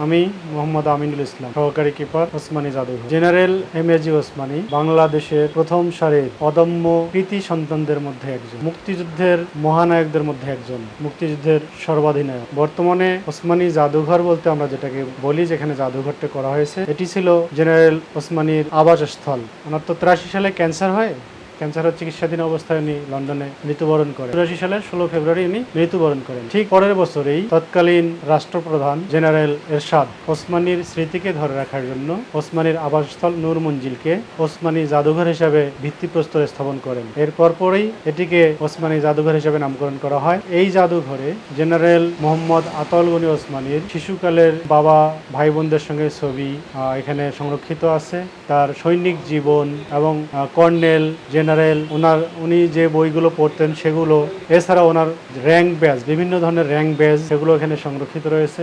আমি মোহাম্মদ আমিনুল ইসলাম, সহকারী কিপার, ওসমানী জাদুঘর। জেনারেল এমএজি ওসমানী বাংলাদেশের প্রথম সারির অদম্য কৃতি সন্তানদের মধ্যে একজন, মুক্তিযুদ্ধের মহানায়কদের মধ্যে একজন, মুক্তিযুদ্ধের সর্বাধিনায়ক। বর্তমানে ওসমানী জাদুঘর বলতে আমরা যেটাকে বলি, যেখানে জাদুঘরটা করা হয়েছে, এটি ছিল জেনারেল ওসমানীর আবাসস্থল। 1983 সালে ক্যান্সার হয়, ক্যান্সারের চিকিৎসাধীন অবস্থায় উনি লন্ডনে মৃত্যুবরণ করেন। 1984 সালের 16 ফেব্রুয়ারি উনি মৃত্যুবরণ করেন। ঠিক পরের বছরেই তৎকালীন রাষ্ট্রপ্রধান জেনারেল এরশাদ ওসমানীর স্মৃতিকে ধরে রাখার জন্য ওসমানীর আবাসস্থল নূর মঞ্জিলকে ওসমানী জাদুঘর হিসাবে ভিত্তিপ্রস্তর স্থাপন করেন। এর পরপরই এটিকে ওসমানী জাদুঘর হিসাবে নামকরণ করা হয়। এই জাদুঘরে জেনারেল মোহাম্মদ আতাউল গনি ওসমানীর শিশুকালের বাবা ভাই বোনদের সঙ্গে ছবি এখানে সংরক্ষিত আছে। তার সৈনিক জীবন এবং কর্নেল জেনারেল উনি যে বইগুলো পড়তেন সেগুলো, এছাড়া ওনার র্যাঙ্ক ব্যাজ, বিভিন্ন ধরনের র্যাঙ্ক ব্যাজ, সেগুলো এখানে সংরক্ষিত রয়েছে।